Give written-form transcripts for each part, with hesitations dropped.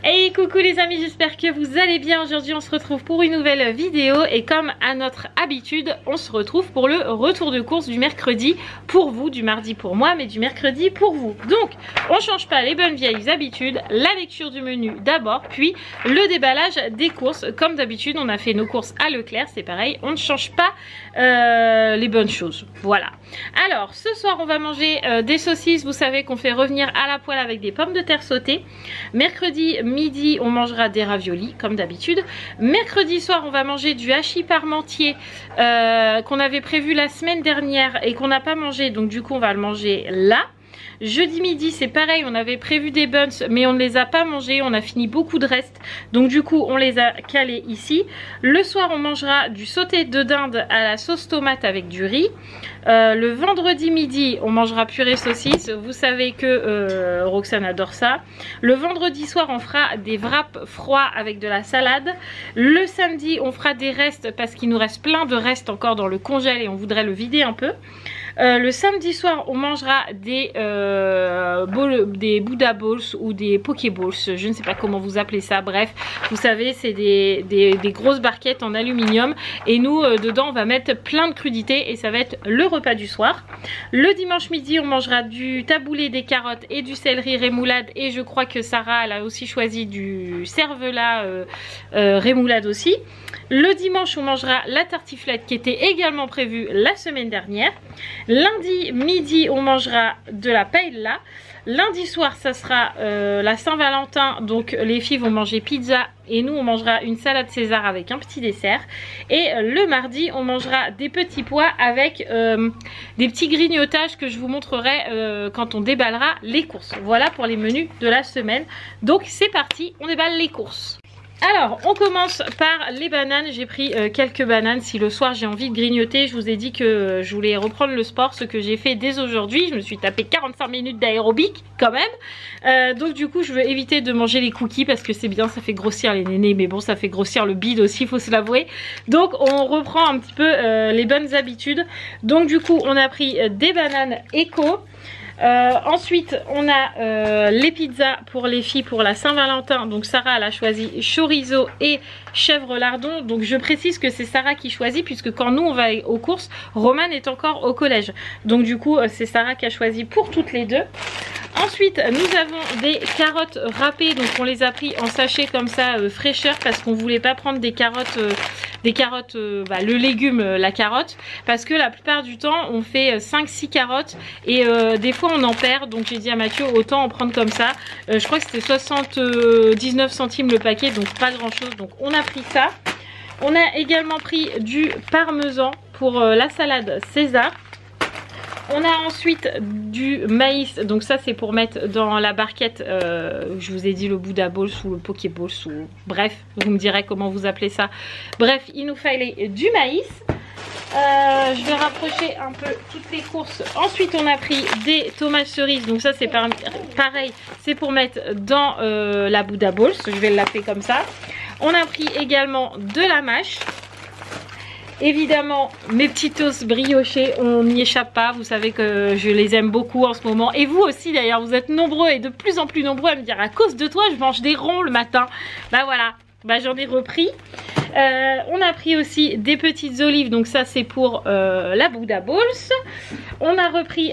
Hey coucou les amis, j'espère que vous allez bien. Aujourd'hui on se retrouve pour une nouvelle vidéo et comme à notre habitude on se retrouve pour le retour de course du mercredi pour vous, du mardi pour moi mais du mercredi pour vous. Donc on change pas les bonnes vieilles habitudes, la lecture du menu d'abord puis le déballage des courses. Comme d'habitude on a fait nos courses à Leclerc, c'est pareil, on ne change pas les bonnes choses. Voilà. Alors ce soir on va manger des saucisses, vous savez qu'on fait revenir à la poêle avec des pommes de terre sautées. Mercredi midi on mangera des raviolis comme d'habitude. Mercredi soir on va manger du hachis parmentier qu'on avait prévu la semaine dernière et qu'on n'a pas mangé, donc du coup on va le manger là. Jeudi midi c'est pareil, on avait prévu des buns mais on ne les a pas mangés, on a fini beaucoup de restes donc du coup on les a calés ici. Le soir on mangera du sauté de dinde à la sauce tomate avec du riz. Le vendredi midi on mangera purée saucisse, vous savez que Roxane adore ça. Le vendredi soir on fera des wraps froids avec de la salade. Le samedi on fera des restes parce qu'il nous reste plein de restes encore dans le congèle et on voudrait le vider un peu. Le samedi soir on mangera des Buddha Balls ou des Pokéballs, je ne sais pas comment vous appelez ça, bref vous savez c'est des grosses barquettes en aluminium et nous dedans on va mettre plein de crudités et ça va être le repas du soir. Le dimanche midi on mangera du taboulé, des carottes et du céleri rémoulade et je crois que Sarah elle a aussi choisi du cervelas rémoulade aussi. Le dimanche on mangera la tartiflette qui était également prévue la semaine dernière. Lundi midi on mangera de la paella. Lundi soir ça sera la Saint-Valentin, donc les filles vont manger pizza et nous on mangera une salade César avec un petit dessert. Et le mardi on mangera des petits pois avec des petits grignotages que je vous montrerai quand on déballera les courses. Voilà pour les menus de la semaine. Donc c'est parti, on déballe les courses. Alors on commence par les bananes, j'ai pris quelques bananes si le soir j'ai envie de grignoter. Je vous ai dit que je voulais reprendre le sport, ce que j'ai fait dès aujourd'hui. Je me suis tapé 45 minutes d'aérobic quand même, donc du coup je veux éviter de manger les cookies parce que c'est bien, ça fait grossir les nénés, mais bon ça fait grossir le bide aussi, il faut se l'avouer. Donc on reprend un petit peu les bonnes habitudes. Donc du coup on a pris des bananes éco. Ensuite on a les pizzas pour les filles pour la Saint-Valentin. Donc Sarah elle a choisi chorizo et chèvre lardon. Donc je précise que c'est Sarah qui choisit puisque quand nous on va aux courses, Roman est encore au collège. Donc du coup c'est Sarah qui a choisi pour toutes les deux. Ensuite nous avons des carottes râpées, donc on les a pris en sachet comme ça fraîcheur parce qu'on voulait pas prendre des carottes le légume, la carotte, parce que la plupart du temps on fait 5-6 carottes et des fois on en perd, donc j'ai dit à Mathieu autant en prendre comme ça. Je crois que c'était 79 centimes le paquet, donc pas grand chose, donc on a pris ça. On a également pris du parmesan pour la salade César. On a ensuite du maïs, donc ça c'est pour mettre dans la barquette, je vous ai dit le Buddha Balls ou le Pokéballs ou bref, vous me direz comment vous appelez ça. Bref, il nous fallait du maïs. Je vais rapprocher un peu toutes les courses. Ensuite on a pris des tomates cerises, donc ça c'est pareil, c'est pour mettre dans la Buddha Balls, je vais l'appeler comme ça. On a pris également de la mâche. Évidemment mes petits toasts briochés, on n'y échappe pas, vous savez que je les aime beaucoup en ce moment et vous aussi d'ailleurs, vous êtes nombreux et de plus en plus nombreux à me dire à cause de toi je mange des ronds le matin. Bah voilà, bah j'en ai repris. On a pris aussi des petites olives, donc ça c'est pour la Buddha Balls. On a repris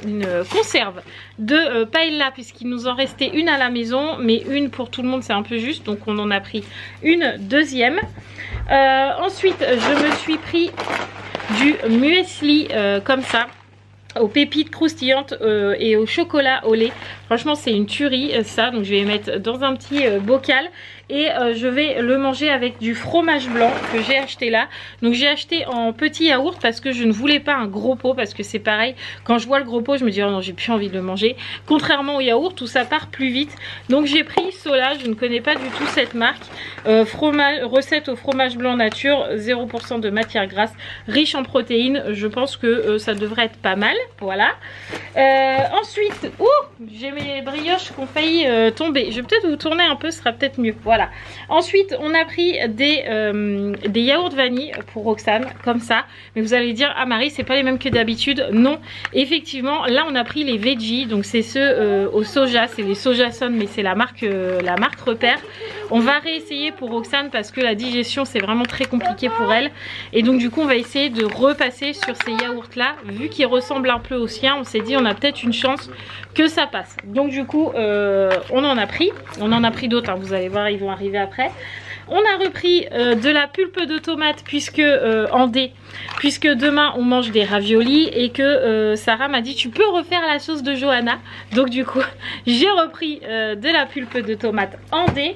une conserve de paella puisqu'il nous en restait une à la maison, mais une pour tout le monde c'est un peu juste, donc on en a pris une deuxième. Ensuite je me suis pris du muesli comme ça, aux pépites croustillantes et au chocolat au lait. Franchement c'est une tuerie ça, donc je vais les mettre dans un petit bocal et je vais le manger avec du fromage blanc que j'ai acheté là. Donc j'ai acheté en petit yaourt parce que je ne voulais pas un gros pot, parce que c'est pareil, quand je vois le gros pot je me dis oh non j'ai plus envie de le manger, contrairement au yaourt où ça part plus vite. Donc j'ai pris Sola, je ne connais pas du tout cette marque, recette au fromage blanc nature, 0% de matière grasse, riche en protéines. Je pense que ça devrait être pas mal. voilà. Ensuite, j'ai mes brioches qui ont failli tomber. Je vais peut-être vous tourner un peu, ce sera peut-être mieux. Voilà. Ensuite, on a pris des yaourts vanille pour Roxane, comme ça. Mais vous allez dire, ah Marie, c'est pas les mêmes que d'habitude. Non, effectivement, là on a pris les veggies, donc c'est ceux au soja, c'est les Sojason, mais c'est la marque Repère. On va réessayer pour Roxane parce que la digestion c'est vraiment très compliqué pour elle. Et donc du coup on va essayer de repasser sur ces yaourts là. Vu qu'ils ressemblent un peu aux siens, on s'est dit on a peut-être une chance que ça passe. Donc du coup on en a pris d'autres, hein, vous allez voir, ils vont arriver après. On a repris de la pulpe de tomate puisque en D, puisque demain on mange des raviolis et que Sarah m'a dit tu peux refaire la sauce de Johanna. Donc du coup j'ai repris de la pulpe de tomate en D.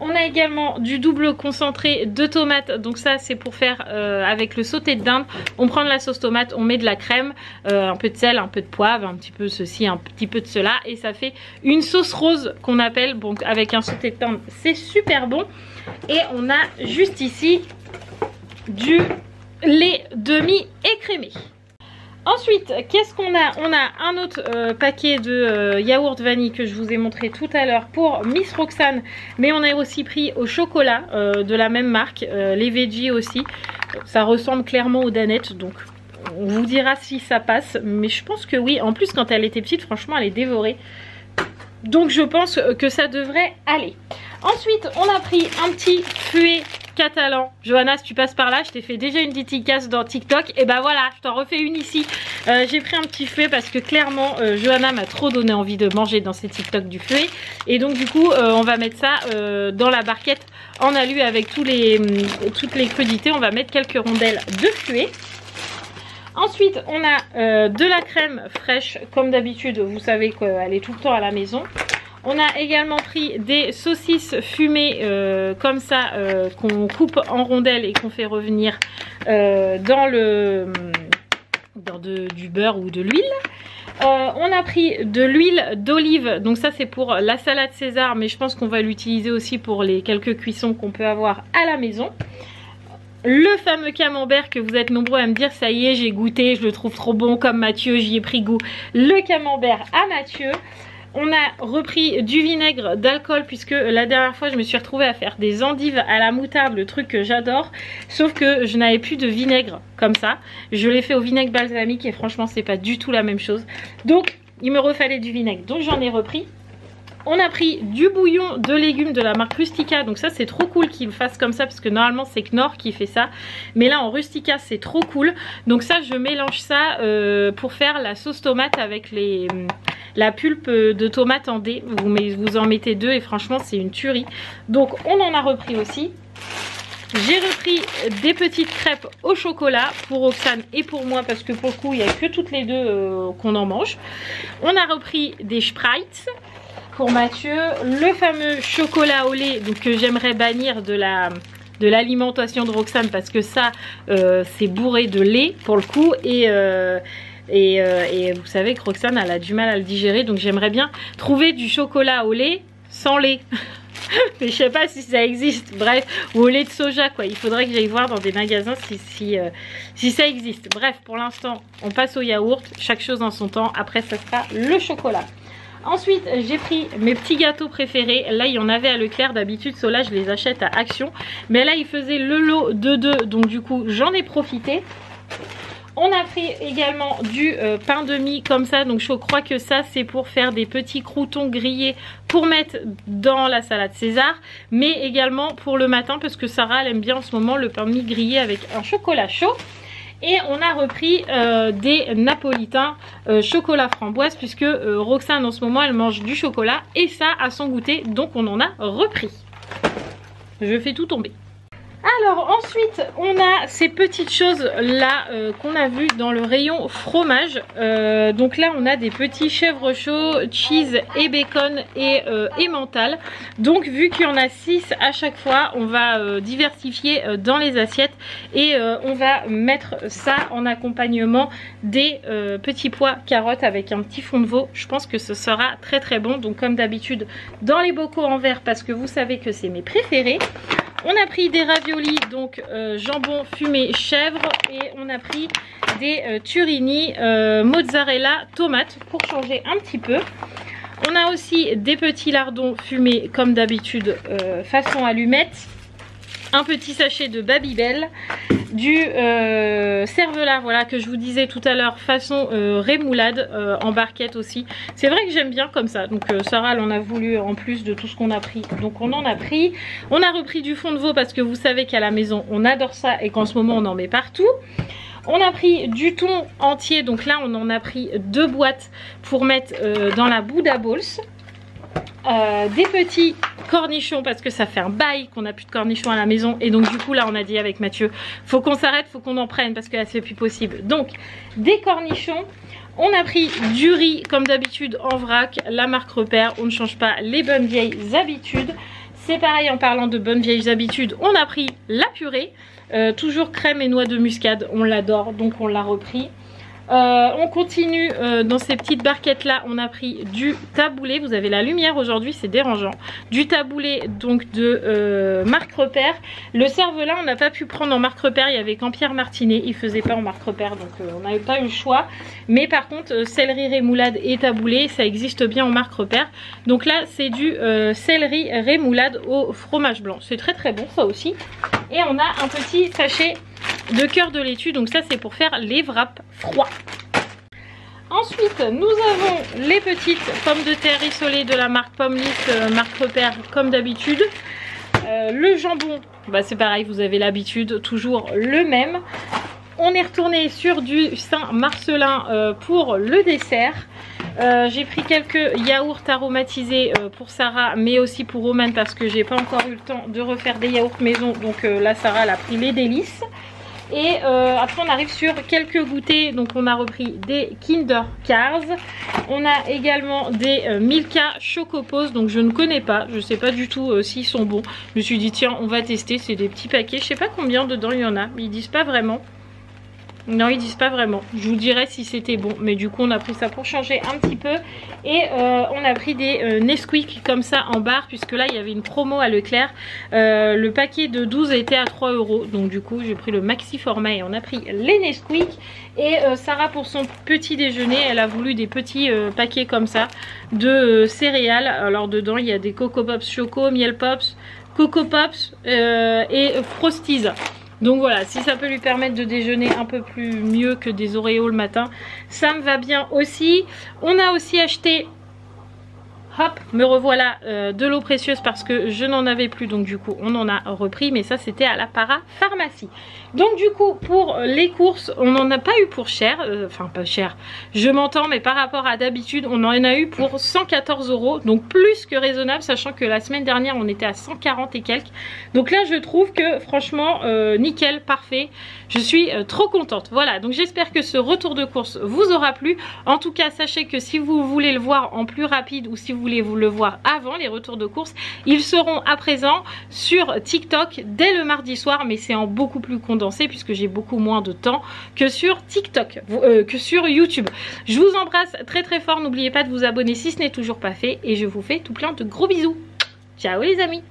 On a également du double concentré de tomate, donc ça c'est pour faire avec le sauté de dinde. On prend de la sauce tomate, on met de la crème, un peu de sel, un peu de poivre, un petit peu ceci, un petit peu de cela, et ça fait une sauce rose qu'on appelle, donc avec un sauté de dinde, c'est super bon. Et on a juste ici du lait demi-écrémé. Ensuite, qu'est-ce qu'on a? On a un autre paquet de yaourt vanille que je vous ai montré tout à l'heure pour Miss Roxane. Mais on a aussi pris au chocolat de la même marque, les veggies aussi. Ça ressemble clairement aux danettes, donc on vous dira si ça passe. Mais je pense que oui. En plus, quand elle était petite, franchement, elle est dévorée. Donc je pense que ça devrait aller. Ensuite, on a pris un petit fouet catalan. Johanna, si tu passes par là, je t'ai fait déjà une dédicace dans TikTok. Et ben voilà, je t'en refais une ici. J'ai pris un petit fouet parce que clairement, Johanna m'a trop donné envie de manger dans ces TikTok du fouet. Et donc du coup, on va mettre ça dans la barquette en alu avec toutes les crudités. On va mettre quelques rondelles de fouet. Ensuite, on a de la crème fraîche, comme d'habitude. Vous savez qu'elle est tout le temps à la maison. On a également pris des saucisses fumées comme ça, qu'on coupe en rondelles et qu'on fait revenir dans du beurre ou de l'huile. On a pris de l'huile d'olive, donc ça c'est pour la salade César, mais je pense qu'on va l'utiliser aussi pour les quelques cuissons qu'on peut avoir à la maison. Le fameux camembert que vous êtes nombreux à me dire ça y est j'ai goûté, je le trouve trop bon comme Mathieu, j'y ai pris goût. Le camembert à Mathieu. On a repris du vinaigre d'alcool puisque la dernière fois je me suis retrouvée à faire des endives à la moutarde, le truc que j'adore. Sauf que je n'avais plus de vinaigre comme ça. Je l'ai fait au vinaigre balsamique et franchement c'est pas du tout la même chose. Donc il me refallait du vinaigre, donc j'en ai repris. On a pris du bouillon de légumes de la marque Rustica. Donc ça c'est trop cool qu'il fasse comme ça parce que normalement c'est Knorr qui fait ça. Mais là en Rustica c'est trop cool. Donc ça je mélange ça pour faire la sauce tomate avec la pulpe de tomate en dés. Vous en mettez deux et franchement c'est une tuerie. Donc on en a repris aussi. J'ai repris des petites crêpes au chocolat pour Roxane et pour moi parce que pour le coup il n'y a que toutes les deux qu'on en mange. On a repris des Sprites pour Mathieu, le fameux chocolat au lait donc, que j'aimerais bannir de l'alimentation de Roxane parce que ça c'est bourré de lait pour le coup et vous savez que Roxane elle a du mal à le digérer, donc j'aimerais bien trouver du chocolat au lait sans lait. Mais je sais pas si ça existe, bref, ou au lait de soja quoi, il faudrait que j'aille voir dans des magasins si ça existe. Bref, pour l'instant on passe au yaourt, chaque chose en son temps, après ça sera le chocolat. Ensuite j'ai pris mes petits gâteaux préférés. Là il y en avait à Leclerc, d'habitude ceux-là je les achète à Action, mais là il faisait le lot de 2, donc du coup j'en ai profité. On a pris également du pain de mie comme ça, donc je crois que ça c'est pour faire des petits croûtons grillés pour mettre dans la salade César, mais également pour le matin parce que Sarah elle aime bien en ce moment le pain de mie grillé avec un chocolat chaud. Et on a repris des napolitains chocolat framboise puisque Roxane en ce moment elle mange du chocolat et ça à son goûter, donc on en a repris. Je fais tout tomber. Alors ensuite on a ces petites choses là qu'on a vues dans le rayon fromage. Donc là on a des petits chèvres chauds, cheese et bacon et emmental. Donc vu qu'il y en a 6 à chaque fois, on va diversifier dans les assiettes et on va mettre ça en accompagnement des petits pois carottes avec un petit fond de veau. Je pense que ce sera très très bon. Donc comme d'habitude dans les bocaux en verre parce que vous savez que c'est mes préférés. On a pris des raviolis, donc jambon fumé chèvre, et on a pris des turini mozzarella tomate pour changer un petit peu. On a aussi des petits lardons fumés comme d'habitude façon allumette. Un petit sachet de Babybel, du cervelas, voilà, que je vous disais tout à l'heure, façon rémoulade, en barquette aussi. C'est vrai que j'aime bien comme ça, donc Sarah elle en a voulu en plus de tout ce qu'on a pris, donc on en a pris. On a repris du fond de veau parce que vous savez qu'à la maison on adore ça et qu'en ce moment on en met partout. On a pris du thon entier, donc là on en a pris 2 boîtes pour mettre dans la Buddha Balls. Des petits cornichons parce que ça fait un bail qu'on n'a plus de cornichons à la maison, et donc du coup là on a dit avec Mathieu faut qu'on s'arrête, faut qu'on en prenne parce que là c'est plus possible. Donc des cornichons. On a pris du riz comme d'habitude en vrac, la marque Repère, on ne change pas les bonnes vieilles habitudes. C'est pareil, en parlant de bonnes vieilles habitudes, on a pris la purée, toujours crème et noix de muscade, on l'adore donc on l'a repris. On continue dans ces petites barquettes là, on a pris du taboulé, vous avez la lumière aujourd'hui c'est dérangeant, du taboulé donc de marque Repère. Le cervelas on n'a pas pu prendre en marque Repère, il y avait qu'en Pierre Martinet, il faisait pas en marque Repère, donc on n'avait pas eu le choix. Mais par contre céleri rémoulade et taboulé ça existe bien en marque Repère. Donc là c'est du céleri rémoulade au fromage blanc, c'est très très bon ça aussi. Et on a un petit sachet de cœur de laitue, donc ça c'est pour faire les wraps froids. Ensuite nous avons les petites pommes de terre rissolées de la marque Pommelisse, marque Repère comme d'habitude. Le jambon, bah c'est pareil, vous avez l'habitude, toujours le même. On est retourné sur du Saint-Marcelin pour le dessert. J'ai pris quelques yaourts aromatisés pour Sarah, mais aussi pour Roman parce que j'ai pas encore eu le temps de refaire des yaourts maison, donc là Sarah elle a pris les délices. Et après on arrive sur quelques goûters, donc on a repris des Kinder Cars. On a également des Milka Chocopose, donc je ne connais pas, je sais pas du tout s'ils sont bons. Je me suis dit tiens on va tester, c'est des petits paquets, je sais pas combien dedans il y en a, mais ils disent pas vraiment. Non ils disent pas vraiment, je vous dirai si c'était bon, mais du coup on a pris ça pour changer un petit peu. Et on a pris des Nesquik comme ça en barre, puisque là il y avait une promo à Leclerc. Le paquet de 12 était à 3 €, donc du coup j'ai pris le maxi format et on a pris les Nesquik. Et Sarah pour son petit déjeuner elle a voulu des petits paquets comme ça de céréales. Alors dedans il y a des Coco Pops Choco, Miel Pops, Coco Pops et Frosties. Donc voilà, si ça peut lui permettre de déjeuner un peu plus mieux que des Oreos le matin, ça me va bien aussi. On a aussi acheté, hop, me revoilà, de l'eau précieuse parce que je n'en avais plus, donc du coup on en a repris, mais ça c'était à la parapharmacie. Donc du coup pour les courses on n'en a pas eu pour cher, enfin pas cher, je m'entends, mais par rapport à d'habitude on en a eu pour 114 €, donc plus que raisonnable, sachant que la semaine dernière on était à 140 et quelques. Donc là je trouve que franchement nickel, parfait, je suis trop contente. Voilà, donc j'espère que ce retour de course vous aura plu. En tout cas sachez que si vous voulez le voir en plus rapide ou si vous voulez vous le voir avant les retours de course, ils seront à présent sur TikTok dès le mardi soir, mais c'est en beaucoup plus condensé puisque j'ai beaucoup moins de temps que sur TikTok, que sur YouTube. Je vous embrasse très très fort, n'oubliez pas de vous abonner si ce n'est toujours pas fait, et je vous fais tout plein de gros bisous. Ciao les amis.